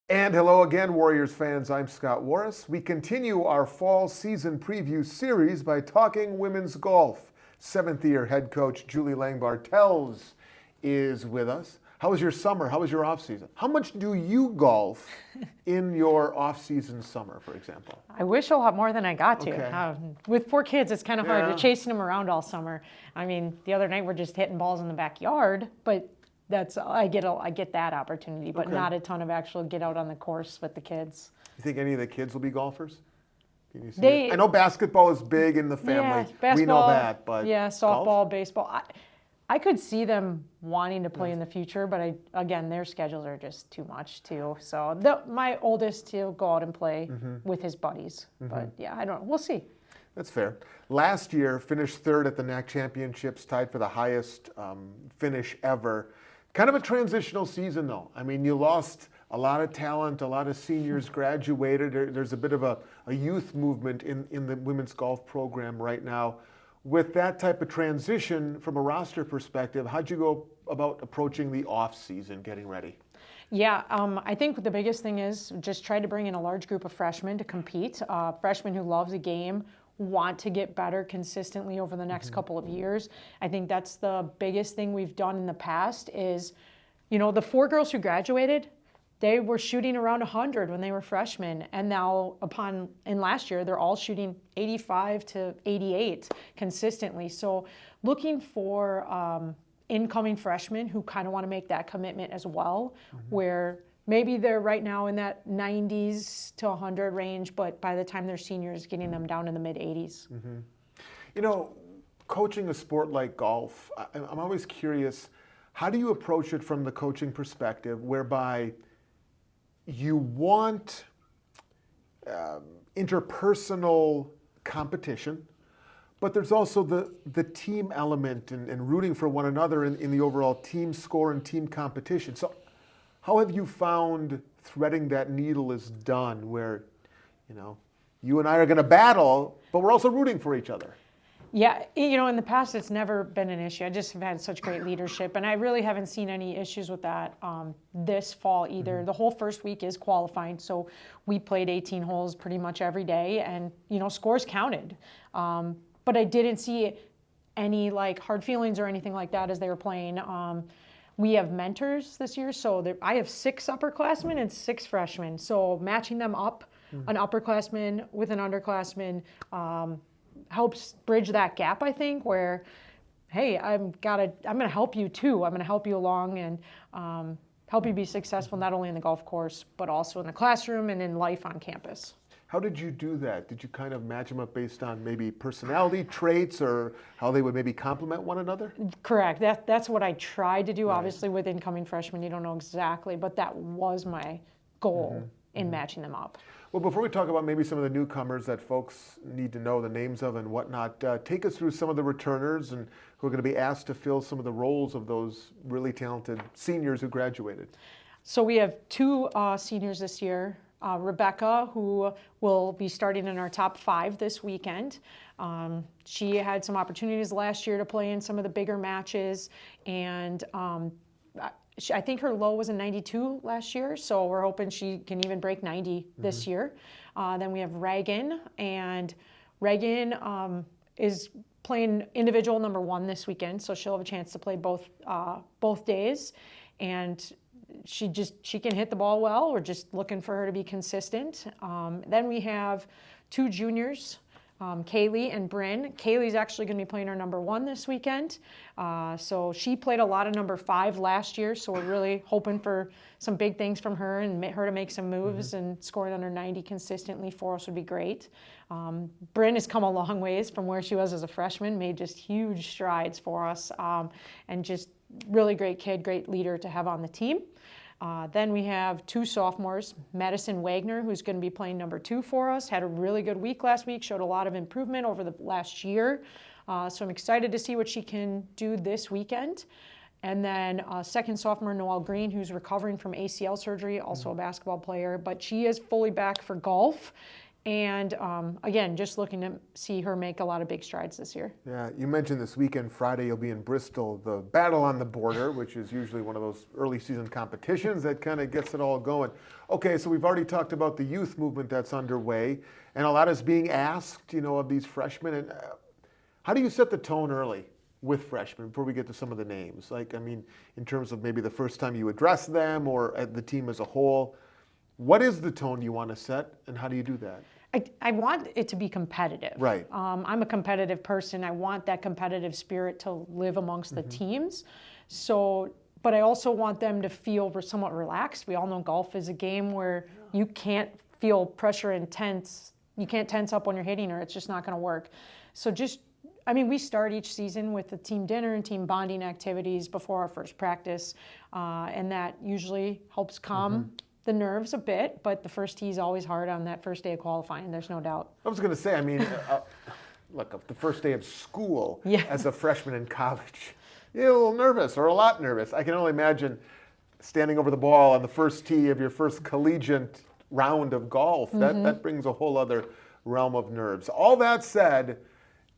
And hello again, Warriors fans. I'm Scott Warras. We continue our fall season preview series by talking women's golf. Seventh-year head coach Julie Langebartels is with us. How was your summer? How was your off-season? How much do you golf in your off-season summer, for example? I wish a lot more than I got to. Okay. With 4 kids, it's kind of hard. Yeah. You're chasing them around all summer. I mean, the other night we're just hitting balls in the backyard, but I get that opportunity, but Okay. not a ton of actual get out on the course with the kids. You think any of the kids will be golfers? Can you see They- it? I know basketball is big in the family. Yeah, We know basketball, that, but yeah, softball, golf? baseball. I could see them wanting to play in the future, but again, their schedules are just too much too. So my oldest, he'll go out and play with his buddies. But yeah, I don't know. We'll see. That's fair. Last year, finished third at the NAC Championships, tied for the highest finish ever. Kind of a transitional season, though. I mean, you lost a lot of talent, a lot of seniors graduated. There's a bit of a youth movement in the women's golf program right now. With that type of transition from a roster perspective, how'd you go about approaching the off season, getting ready? Yeah, I think the biggest thing is just try to bring in a large group of freshmen to compete. Freshmen who love the game, want to get better consistently over the next couple of years. I think that's the biggest thing we've done in the past is, the 4 girls who graduated, they were shooting around 100 when they were freshmen, and now in last year, they're all shooting 85 to 88 consistently. So looking for incoming freshmen who kind of want to make that commitment as well, where maybe they're right now in that 90s to 100 range, but by the time they're seniors, getting them down in the mid 80s. Coaching a sport like golf, I'm always curious, how do you approach it from the coaching perspective, whereby you want interpersonal competition, but there's also the team element and rooting for one another in the overall team score and team competition. So how have you found threading that needle is done where, you and I are going to battle, but we're also rooting for each other? Yeah, in the past, it's never been an issue. I just have had such great leadership, and I really haven't seen any issues with that this fall either. The whole first week is qualifying, so we played 18 holes pretty much every day, and, scores counted. But I didn't see any, hard feelings or anything like that as they were playing. We have mentors this year, so I have 6 upperclassmen and 6 freshmen. So matching them up, an upperclassman with an underclassman, helps bridge that gap, I think, where, hey, I'm going to help you too. I'm going to help you along and help you be successful not only in the golf course, but also in the classroom and in life on campus. How did you do that? Did you kind of match them up based on maybe personality traits or how they would maybe complement one another? Correct. That's what I tried to do. Right. Obviously, with incoming freshmen, you don't know exactly, but that was my goal in matching them up. Well, before we talk about maybe some of the newcomers that folks need to know the names of and whatnot, take us through some of the returners and who are going to be asked to fill some of the roles of those really talented seniors who graduated. So we have 2 seniors this year. Rebecca, who will be starting in our top 5 this weekend. She had some opportunities last year to play in some of the bigger matches, and I think her low was a 92 last year, so we're hoping she can even break 90 this year. Then we have Reagan, and Reagan is playing individual number 1 this weekend, so she'll have a chance to play both days, and she can hit the ball well. We're just looking for her to be consistent. Then we have 2 juniors, Kaylee and Bryn. Kaylee's actually going to be playing our number 1 this weekend. So she played a lot of number 5 last year, so we're really hoping for some big things from her and her to make some moves, and scoring under 90 consistently for us would be great. Bryn has come a long ways from where she was as a freshman, made just huge strides for us, and just really great kid, great leader to have on the team. Then we have 2 sophomores, Madison Wagner, who's going to be playing number 2 for us, had a really good week last week, showed a lot of improvement over the last year. So I'm excited to see what she can do this weekend. And then second sophomore, Noelle Green, who's recovering from ACL surgery, also a basketball player, but she is fully back for golf. And again, just looking to see her make a lot of big strides this year. Yeah, you mentioned this weekend, Friday, you'll be in Bristol, the Battle on the Border, which is usually one of those early season competitions that kind of gets it all going. Okay, so we've already talked about the youth movement that's underway, and a lot is being asked, of these freshmen. And how do you set the tone early with freshmen before we get to some of the names? In terms of maybe the first time you address them or the team as a whole, what is the tone you want to set, and how do you do that? I want it to be competitive. Right. I'm a competitive person. I want that competitive spirit to live amongst the teams. So, but I also want them to feel somewhat relaxed. We all know golf is a game where you can't feel pressure and tense. You can't tense up when you're hitting her. It's just not going to work. So we start each season with a team dinner and team bonding activities before our first practice. And that usually helps calm the nerves a bit, but the first tee is always hard on that first day of qualifying. There's no doubt. I was going to say, look, the first day of school as a freshman in college, you're a little nervous or a lot nervous. I can only imagine standing over the ball on the first tee of your first collegiate round of golf. That brings a whole other realm of nerves. All that said,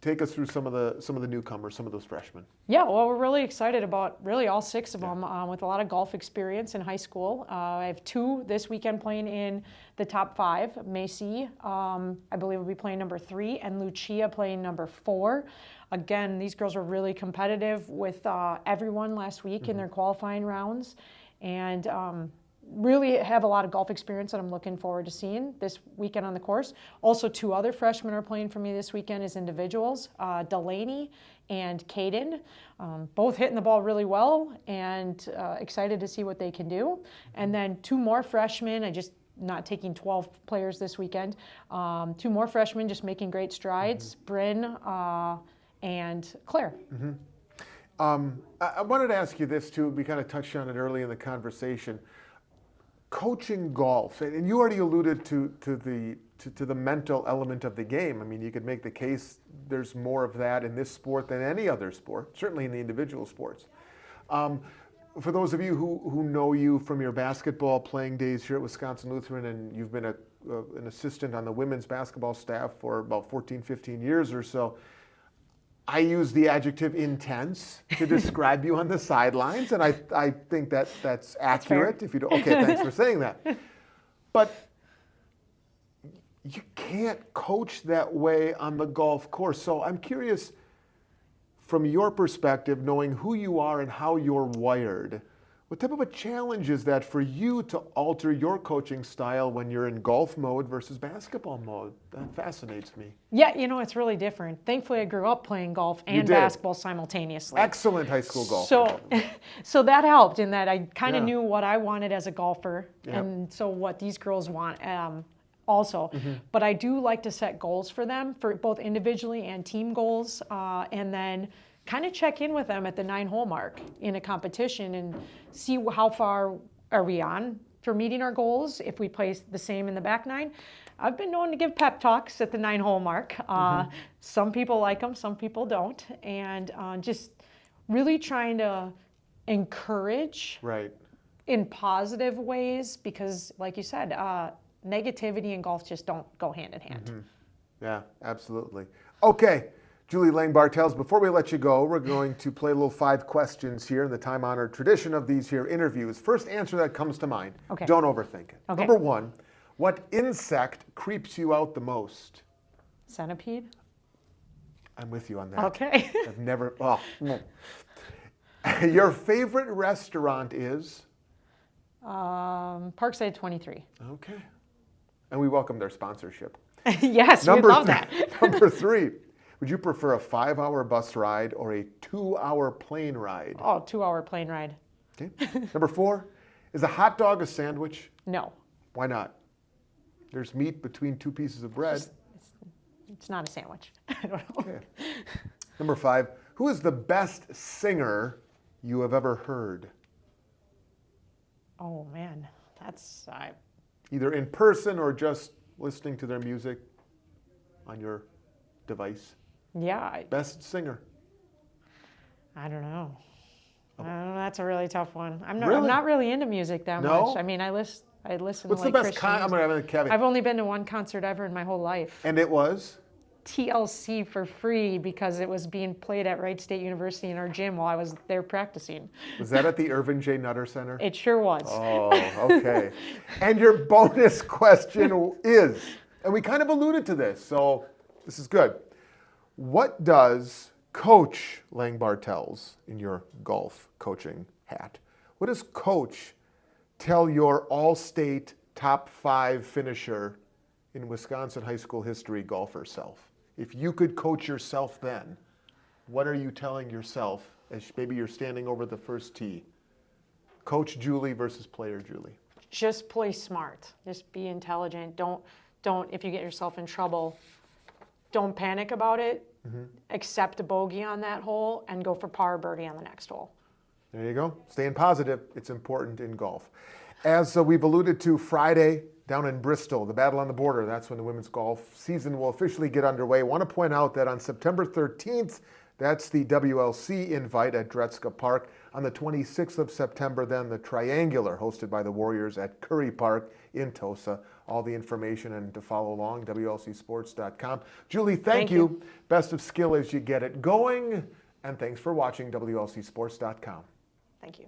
take us through some of the newcomers, some of those freshmen. Yeah, well, we're really excited about really all 6 of them with a lot of golf experience in high school. I have 2 this weekend playing in the top 5. Macy, I believe, will be playing number 3, and Lucia playing number 4. Again, these girls were really competitive with everyone last week in their qualifying rounds, and really have a lot of golf experience that I'm looking forward to seeing this weekend on the course. Also, 2 other freshmen are playing for me this weekend as individuals, Delaney and Caden, both hitting the ball really well, and excited to see what they can do. And then 2 more freshmen, not taking 12 players this weekend, 2 more freshmen just making great strides, Bryn and Claire. I wanted to ask you this too, we kind of touched on it early in the conversation. Coaching golf, and you already alluded to the mental element of the game. You could make the case there's more of that in this sport than any other sport, certainly in the individual sports. For those of you who know you from your basketball playing days here at Wisconsin Lutheran, and you've been an assistant on the women's basketball staff for about 14, 15 years or so, I use the adjective intense to describe you on the sidelines, and I think that's accurate. If you don't, okay, thanks for saying that. But you can't coach that way on the golf course. So I'm curious, from your perspective, knowing who you are and how you're wired, what type of a challenge is that for you to alter your coaching style when you're in golf mode versus basketball mode? That fascinates me. Yeah, it's really different. Thankfully, I grew up playing golf and basketball simultaneously. Excellent high school golf. So that helped in that I kind of knew what I wanted as a golfer, and so what these girls want also. But I do like to set goals for them, for both individually and team goals, and then kind of check in with them at the 9-hole mark in a competition and see how far are we on for meeting our goals if we play the same in the back 9. I've been known to give pep talks at the 9-hole mark. Some people like them, some people don't. And just really trying to encourage in positive ways because, like you said, negativity and golf just don't go hand in hand. Yeah, absolutely. Okay. Julie Langebartels, before we let you go, we're going to play a little 5 questions here in the time-honored tradition of these here interviews. First answer that comes to mind. Okay. Don't overthink it. Okay. Number 1, what insect creeps you out the most? Centipede? I'm with you on that. Okay. I've never, Your favorite restaurant is? Parkside 23. Okay. And we welcome their sponsorship. Yes, we love that. Number 3. Would you prefer a 5-hour bus ride or a 2-hour plane ride? Oh, 2-hour plane ride. Okay. Number 4, is a hot dog a sandwich? No. Why not? There's meat between 2 pieces of bread. It's not a sandwich. I don't know. Okay. Number 5, who is the best singer you have ever heard? Oh, man. That's... Either in person or just listening to their music on your device. Yeah. Best singer? I don't know. That's a really tough one. I'm Really? not really into music that No? much. I I listen What's to the like best Christian I'm music. gonna have a caveat. I've only been to one concert ever in my whole life. And it was? TLC for free because it was being played at Wright State University in our gym while I was there practicing. Was that at the Irvin J. Nutter Center? It sure was. Oh, okay. And your bonus question is, and we kind of alluded to this, so this is good. What does Coach Langebartels, in your golf coaching hat, what does Coach tell your all-state top 5 finisher in Wisconsin high school history golfer self? If you could coach yourself then, what are you telling yourself as maybe you're standing over the first tee? Coach Julie versus player Julie. Just play smart. Just be intelligent. Don't if you get yourself in trouble, don't panic about it. Accept a bogey on that hole and go for par or birdie on the next hole. There you go. Staying positive. It's important in golf. As we've alluded to, Friday down in Bristol, the Battle on the Border, that's when the women's golf season will officially get underway. I want to point out that on September 13th, that's the WLC invite at Dretska Park. On the 26th of September, then the Triangular, hosted by the Warriors at Curry Park in Tosa. All the information and to follow along, WLCsports.com. Julie, thank you. Best of skill as you get it going. And thanks for watching WLCsports.com. Thank you.